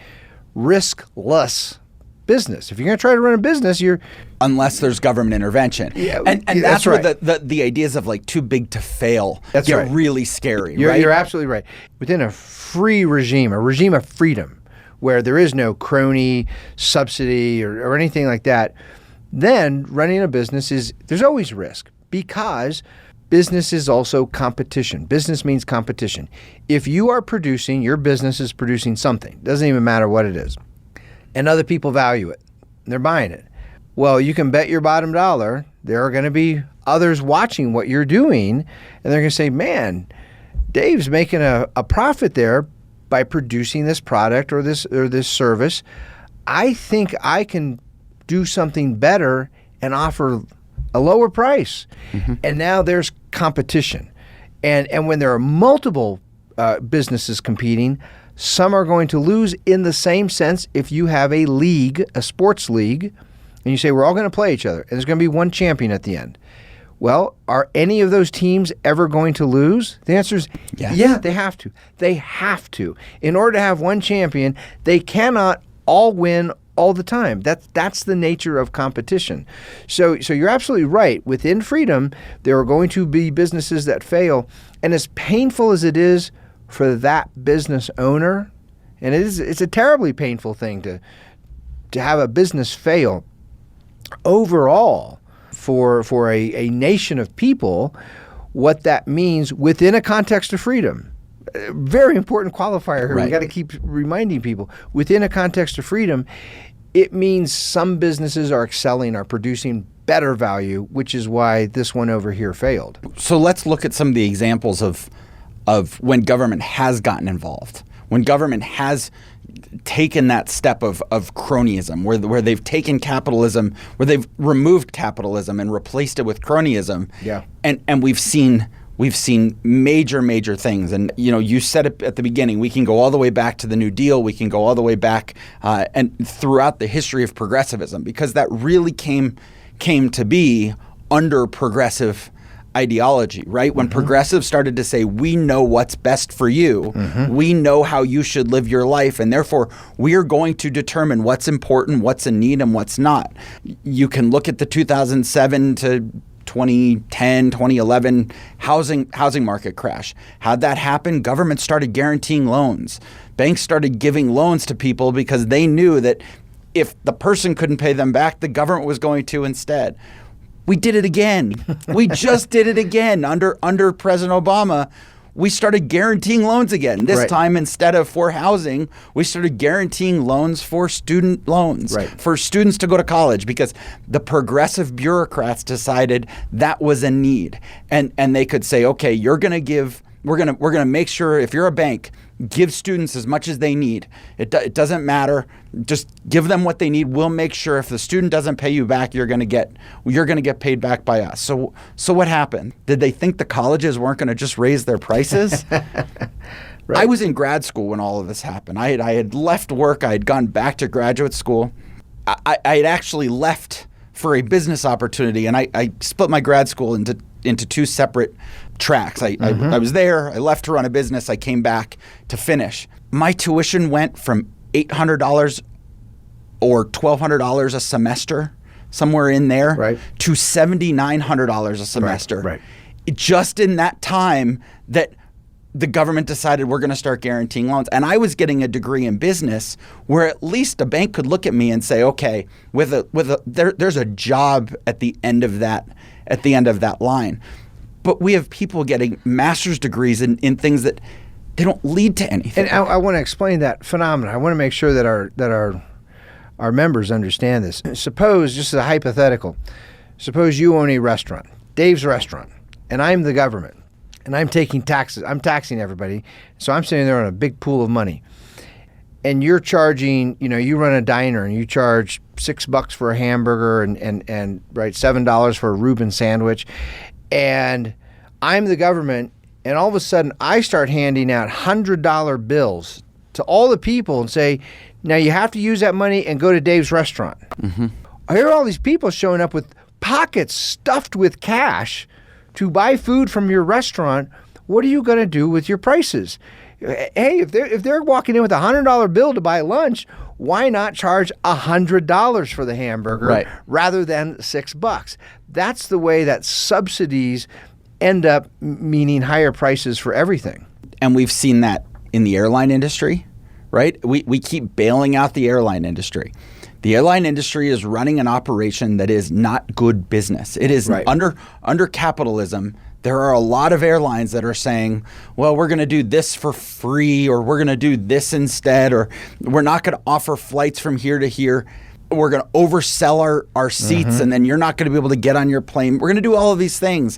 riskless business. If you're going to try to run a business, unless there's government intervention. Yeah, and that's where right. the ideas of like too big to fail get right. really scary. You're absolutely right. Within a free regime, a regime of freedom, where there is no crony, subsidy, or anything like that, then running a business there's always risk, because business is also competition. Business means competition. If you are producing, your business is producing something, doesn't even matter what it is, and other people value it, they're buying it. Well, you can bet your bottom dollar there are going to be others watching what you're doing, and they're going to say, man, Dave's making a profit there by producing this product or this service. I think I can do something better and offer a lower price. Mm-hmm. And now there's competition. And when there are multiple businesses competing, some are going to lose in the same sense. If you have a league, a sports league, and you say we're all going to play each other, and there's going to be one champion at the end. Well, are any of those teams ever going to lose? The answer is yes. Yeah, they have to. They have to. In order to have one champion, they cannot all win all the time. That's the nature of competition. So you're absolutely right. Within freedom, there are going to be businesses that fail. And as painful as it is for that business owner, and it's a terribly painful thing to have a business fail, overall for a nation of people, what that means within a context of freedom. Very important qualifier here. Right. We got to keep reminding people. Within a context of freedom, it means some businesses are excelling, are producing better value, which is why this one over here failed. So let's look at some of the examples of when government has gotten involved, when government has taken that step of cronyism, where they've taken capitalism, where they've removed capitalism and replaced it with cronyism. Yeah. And we've seen major things. And you said it at the beginning, we can go all the way back to the New Deal, we can go all the way back and throughout the history of progressivism, because that really came to be under progressive ideology, right? When progressives started to say, we know what's best for you, we know how you should live your life, and therefore we are going to determine what's important, what's in need, and what's not. You can look at the 2007 to 2010, 2011 housing market crash. How'd that happen? Government started guaranteeing loans. Banks started giving loans to people because they knew that if the person couldn't pay them back, the government was going to instead. We did it again. We just did it again under President Obama. We started guaranteeing loans again. This time, instead of for housing, we started guaranteeing loans for student loans, for students to go to college, because the progressive bureaucrats decided that was a need. And they could say, okay, we're gonna make sure, if you're a bank, give students as much as they need. It doesn't matter. Just give them what they need. We'll make sure if the student doesn't pay you back, you're gonna get paid back by us. So what happened? Did they think the colleges weren't gonna just raise their prices? I was in grad school when all of this happened. I had left work. I had gone back to graduate school. I had actually left for a business opportunity, and I split my grad school into two separate tracks. I was there, I left to run a business, I came back to finish. My tuition went from $800 or $1,200 a semester, somewhere in there, to $7,900 a semester. Right. Just in that time that the government decided we're going to start guaranteeing loans. And I was getting a degree in business where at least a bank could look at me and say, okay, there's a job at the end of that line. But we have people getting master's degrees in things that they don't lead to anything. And I want to explain that phenomenon. I want to make sure that our members understand this. Suppose, just as a hypothetical, suppose you own a restaurant, Dave's Restaurant, and I'm the government, and I'm taking taxes. I'm taxing everybody. So I'm sitting there on a big pool of money. and you're charging, you run a diner and you charge $6 for a hamburger and right, $7 for a Reuben sandwich, and I'm the government, and all of a sudden I start handing out $100 bills to all the people and say, now you have to use that money and go to Dave's restaurant. Mm-hmm. I hear all these people showing up with pockets stuffed with cash to buy food from your restaurant. What are you going to do with your prices? Hey, if they're walking in with a $100 bill to buy lunch, why not charge $100 for the hamburger rather than $6? That's the way that subsidies end up meaning higher prices for everything. And we've seen that in the airline industry, right? We keep bailing out the airline industry. The airline industry is running an operation that is not good business. It is under capitalism. There are a lot of airlines that are saying, well, we're going to do this for free, or we're going to do this instead, or we're not going to offer flights from here to here. We're going to oversell our seats, and then you're not going to be able to get on your plane. We're going to do all of these things.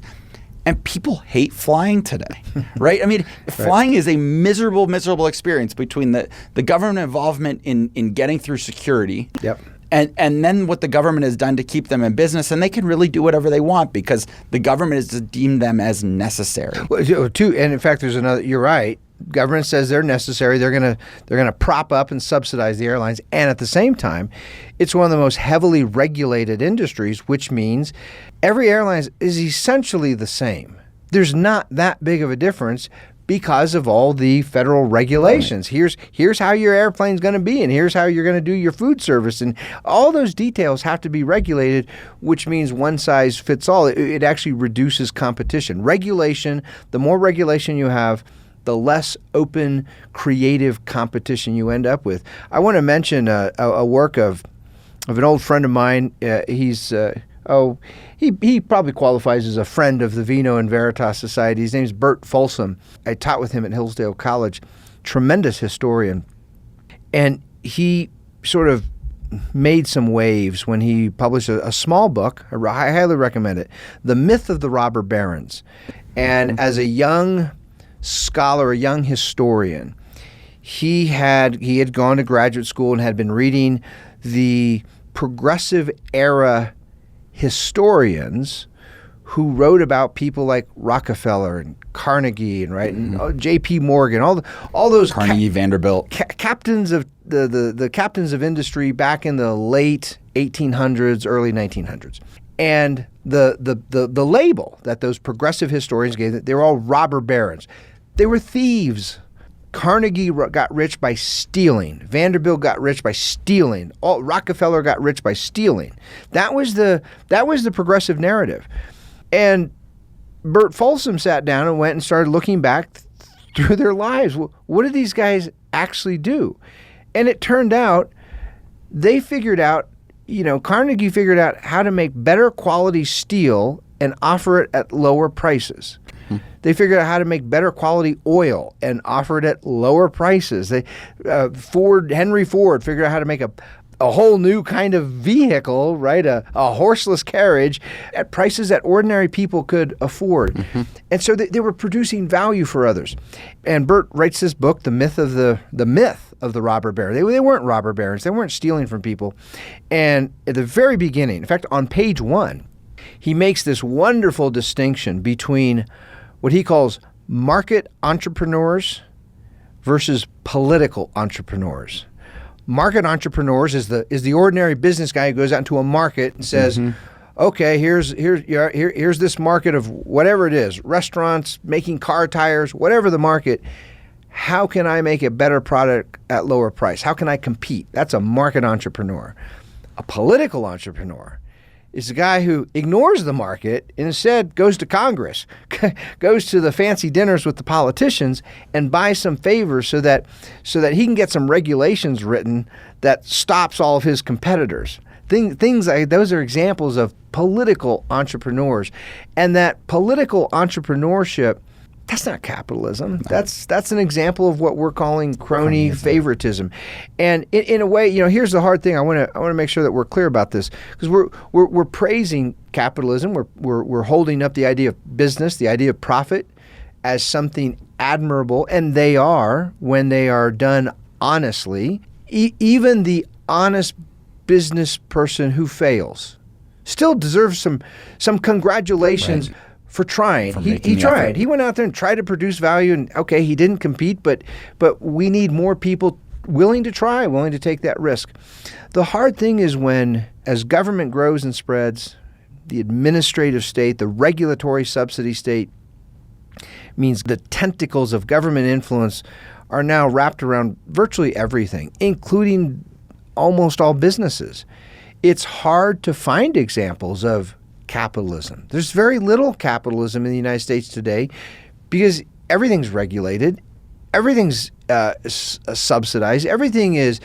And people hate flying today, right? I mean, flying is a miserable, miserable experience between the government involvement in getting through security. Yep. And then what the government has done to keep them in business, and they can really do whatever they want because the government has deemed them as necessary. Well, and in fact, there's another. You're right. Government says they're necessary. They're gonna prop up and subsidize the airlines, and at the same time, it's one of the most heavily regulated industries, which means every airline is essentially the same. There's not that big of a difference because of all the federal regulations. Right. Here's how your airplane's going to be, and here's how you're going to do your food service, and all those details have to be regulated, which means one size fits all. It actually reduces competition. Regulation, the more regulation you have, the less open, creative competition you end up with. I want to mention a work of an old friend of mine. He probably qualifies as a friend of the Vino and Veritas Society. His name's Bert Folsom. I taught with him at Hillsdale College. Tremendous historian. And he sort of made some waves when he published a small book. I highly recommend it. The Myth of the Robber Barons. And as a young scholar, a young historian, he had gone to graduate school and had been reading the progressive era historians who wrote about people like Rockefeller and Carnegie and J.P. Morgan, all those Carnegie, Vanderbilt captains of the captains of industry back in the late 1800s, early 1900s, and the label that those progressive historians gave, they were all robber barons. They were thieves. Carnegie got rich by stealing. Vanderbilt got rich by stealing. Rockefeller got rich by stealing. That was the progressive narrative. And Bert Folsom sat down and went and started looking back through their lives. What did these guys actually do? And it turned out they figured out, Carnegie figured out how to make better quality steel and offer it at lower prices. They figured out how to make better quality oil and offer it at lower prices. Henry Ford figured out how to make a whole new kind of vehicle, right? A horseless carriage at prices that ordinary people could afford. Mm-hmm. And so they were producing value for others. And Bert writes this book, The Myth of the Robber Baron. They weren't robber barons. They weren't stealing from people. And at the very beginning, in fact, on page 1, he makes this wonderful distinction between what he calls market entrepreneurs versus political entrepreneurs. Market entrepreneurs is the ordinary business guy who goes out into a market and says, okay, here's this market of whatever it is, restaurants, making car tires, whatever the market. How can I make a better product at lower price? How can I compete? That's a market entrepreneur. A political entrepreneur is the guy who ignores the market and instead goes to Congress, goes to the fancy dinners with the politicians and buys some favors so that he can get some regulations written that stops all of his competitors. Things like those are examples of political entrepreneurs. And that political entrepreneurship, that's not capitalism. That's an example of what we're calling crony favoritism. And in a way, here's the hard thing. I want to make sure that we're clear about this, because we're praising capitalism. We're holding up the idea of business, the idea of profit, as something admirable, and they are when they are done honestly, even the honest business person who fails still deserves some congratulations for trying. He tried. Effort. He went out there and tried to produce value, and okay, he didn't compete, but we need more people willing to try, willing to take that risk. The hard thing is when, as government grows and spreads, the administrative state, the regulatory subsidy state, means the tentacles of government influence are now wrapped around virtually everything, including almost all businesses. It's hard to find examples of capitalism. There's very little capitalism in the United States today because everything's regulated, everything's subsidized, everything is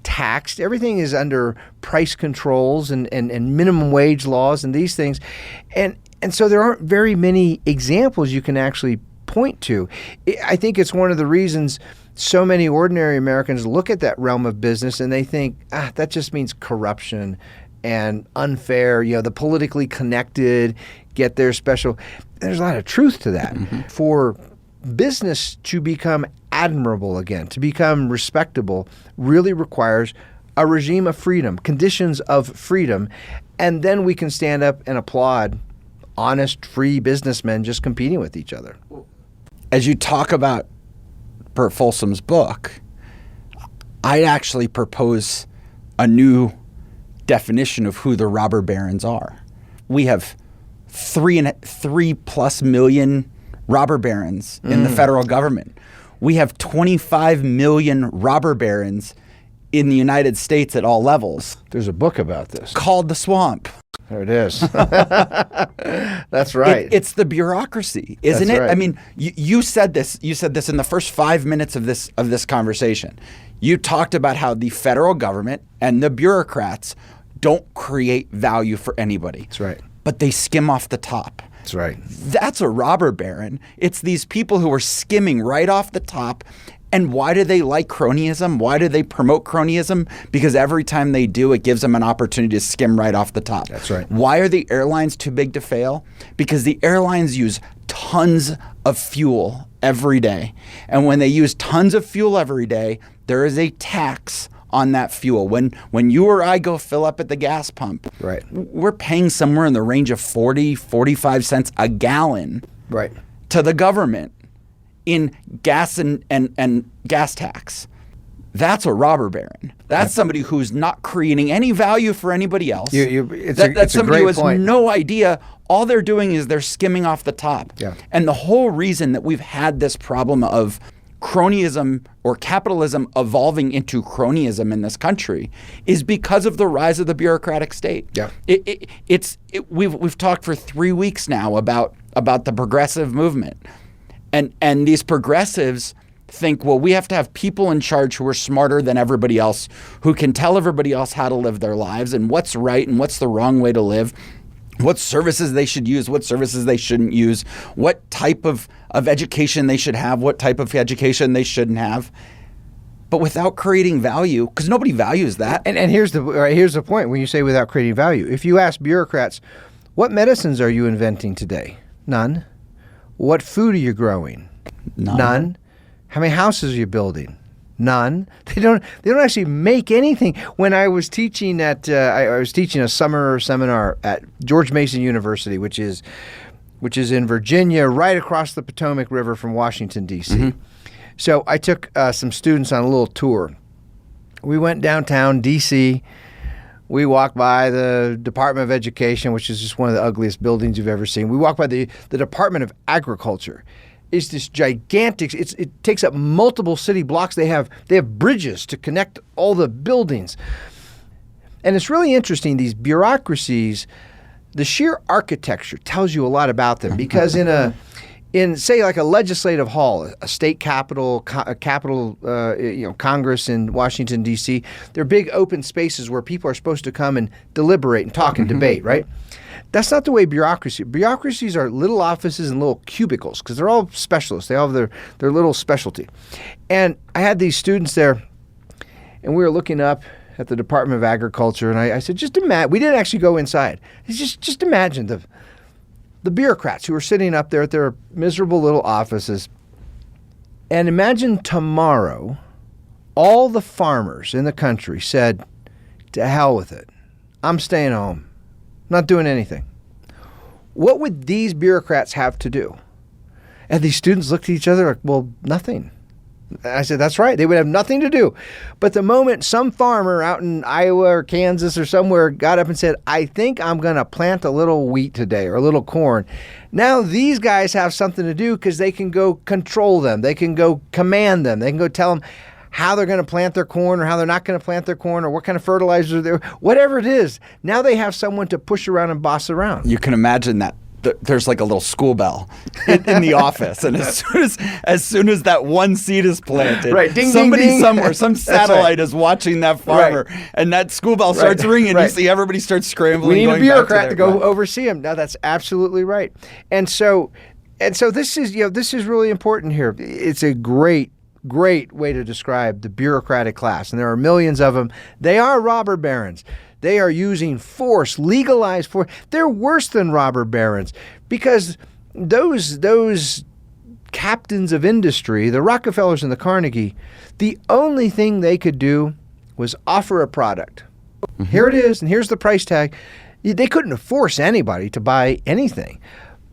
taxed, everything is under price controls and minimum wage laws and these things. And so there aren't very many examples you can actually point to. I think it's one of the reasons so many ordinary Americans look at that realm of business and they think, that just means corruption and unfair, the politically connected get their special. There's a lot of truth to that. Mm-hmm. For business to become admirable again, to become respectable, really requires a regime of freedom, conditions of freedom, and then we can stand up and applaud honest, free businessmen just competing with each other. As you talk about Bert Folsom's book, I'd actually propose a new definition of who the robber barons are. We have 3+ million robber barons in the federal government. We have 25 million robber barons in the United States at all levels. There's a book about this called The Swamp. There it is. That's right. It's the bureaucracy, isn't That's it? right. I mean, you said this. You said this in the first 5 minutes of this conversation. You talked about how the federal government and the bureaucrats don't create value for anybody. That's right. But they skim off the top. That's right. That's a robber baron. It's these people who are skimming right off the top. And why do they like cronyism? Why do they promote cronyism? Because every time they do, it gives them an opportunity to skim right off the top. That's right. Why are the airlines too big to fail? Because the airlines use tons of fuel every day. And when they use tons of fuel every day, there is a tax on that fuel. When you or I go fill up at the gas pump, right, we're paying somewhere in the range of 40, 45 cents a gallon right, to the government in gas and gas tax. That's a robber baron. That's somebody who's not creating any value for anybody else. That's somebody who has no idea. All they're doing is they're skimming off the top. Yeah. And the whole reason that we've had this problem of cronyism or capitalism evolving into cronyism in this country is because of the rise of the bureaucratic state. Yeah. We've talked for 3 weeks now about the progressive movement. And these progressives think, well, we have to have people in charge who are smarter than everybody else, who can tell everybody else how to live their lives and what's right and what's the wrong way to live, what services they should use, what services they shouldn't use, what type of education they should have, what type of education they shouldn't have. But without creating value, because nobody values that. And here's the point when you say without creating value. If you ask bureaucrats, what medicines are you inventing today? None. What food are you growing? None. How many houses are you building? None. They don't actually make anything. When I was teaching at I was teaching a summer seminar at George Mason University, which is in Virginia, right across the Potomac River from Washington, D.C. Mm-hmm. So I took some students on a little tour. We went downtown D.C. We walked by the Department of Education, which is just one of the ugliest buildings you've ever seen. We walked by the Department of Agriculture. It's this gigantic. It takes up multiple city blocks. They have bridges to connect all the buildings, and it's really interesting. These bureaucracies, the sheer architecture tells you a lot about them because in say like a legislative hall, a state capitol, Congress in Washington D.C., they're big open spaces where people are supposed to come and deliberate and talk and debate, right? That's not the way bureaucracies are little offices and little cubicles because they're all specialists. They all have their little specialty. And I had these students there, and we were looking up at the Department of Agriculture, and I said, just imagine. We didn't actually go inside. Just imagine the bureaucrats who are sitting up there at their miserable little offices. And imagine tomorrow all the farmers in the country said, to hell with it, I'm staying home, not doing anything, what would these bureaucrats have to do? And these students looked at each other like, well, nothing. I said, that's right. They would have nothing to do. But the moment some farmer out in Iowa or Kansas or somewhere got up and said, I think I'm going to plant a little wheat today or a little corn. Now these guys have something to do because they can go control them. They can go command them. They can go tell them how they're going to plant their corn or how they're not going to plant their corn or what kind of fertilizer they're, whatever it is. Now they have someone to push around and boss around. You can imagine that. There's like a little school bell in the office, and as soon as that one seed is planted, right. Ding, somebody ding, ding. somewhere, some satellite is watching that farmer, and that school bell starts ringing. You see everybody starts scrambling. We need going a bureaucrat to go oversee them. No, that's absolutely right. And so this is this is really important here. It's a great way to describe the bureaucratic class, and there are millions of them. They are robber barons. They are using force, legalized force. They're worse than robber barons because those captains of industry, the Rockefellers and the Carnegie, the only thing they could do was offer a product. Mm-hmm. Here it is, and here's the price tag. They couldn't force anybody to buy anything.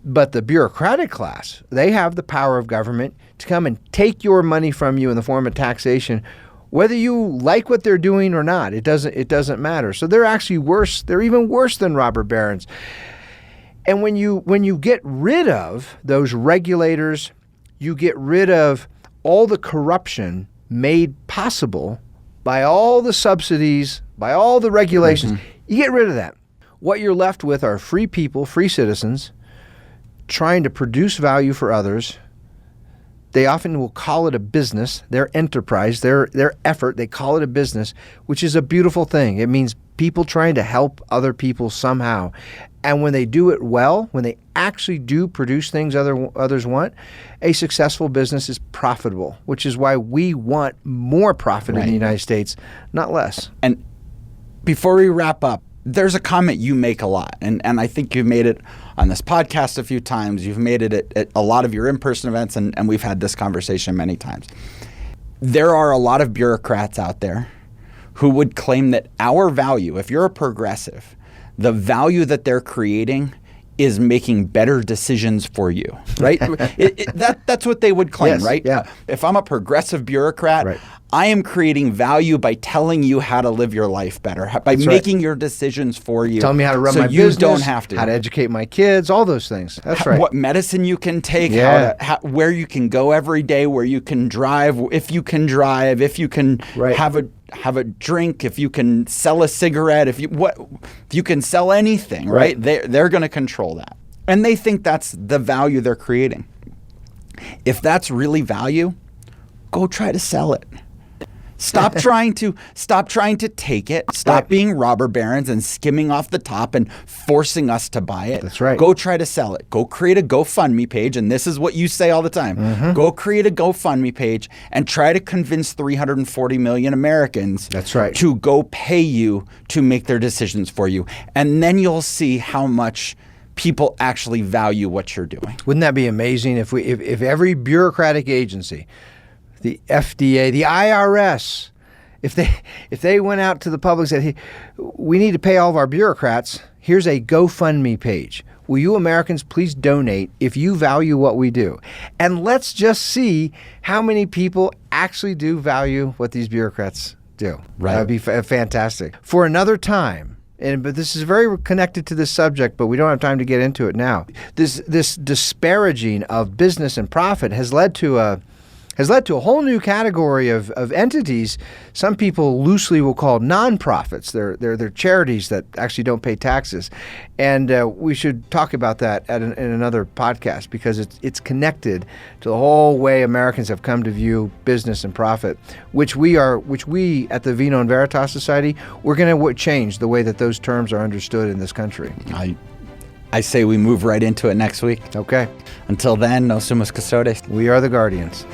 But the bureaucratic class, they have the power of government to come and take your money from you in the form of taxation, whether you like what they're doing or not. It doesn't matter. So they're actually worse. They're even worse than robber barons. And when you get rid of those regulators, you get rid of all the corruption made possible by all the subsidies, by all the regulations. Mm-hmm. You get rid of that. What you're left with are free people, free citizens, trying to produce value for others. They often will call it a business, their enterprise, their effort. They call it a business, which is a beautiful thing. It means people trying to help other people somehow. And when they do it well, when they actually do produce things others want, a successful business is profitable, which is why we want more profit in the United States, not less. And before we wrap up, there's a comment you make a lot, and I think you've made it on this podcast a few times. You've made it at a lot of your in-person events, and we've had this conversation many times. There are a lot of bureaucrats out there who would claim that our value, if you're a progressive, the value that they're creating is making better decisions for you, right? That's what they would claim, yes, right? Yeah. If I'm a progressive bureaucrat, I am creating value by telling you how to live your life better, by making your decisions for you. Telling me how to run my business, don't have to. How to educate my kids, all those things. That's right. What medicine you can take, where you can go every day, where you can drive, if you can drive, if you can have a drink, if you can sell a cigarette, if you can sell anything, right? They're going to control that. And they think that's the value they're creating. If that's really value, go try to sell it. Stop trying to take it. Stop being robber barons and skimming off the top and forcing us to buy it. That's right. Go try to sell it. Go create a GoFundMe page, and this is what you say all the time. Mm-hmm. Go create a GoFundMe page and try to convince 340 million Americans to go pay you to make their decisions for you. And then you'll see how much people actually value what you're doing. Wouldn't that be amazing if every bureaucratic agency, the FDA, the IRS, if they went out to the public and said, hey, we need to pay all of our bureaucrats, here's a GoFundMe page. Will you Americans please donate if you value what we do? And let's just see how many people actually do value what these bureaucrats do. Right. That would be fantastic. For another time, but this is very connected to this subject, but we don't have time to get into it now. This disparaging of business and profit has led to a whole new category of entities some people loosely will call nonprofits. They're charities that actually don't pay taxes. And we should talk about that in another podcast because it's connected to the whole way Americans have come to view business and profit, which we at the Vino Veritas Society, we're going to change the way that those terms are understood in this country. I say we move right into it next week. Okay. Until then, no sumus custodes. We are the guardians.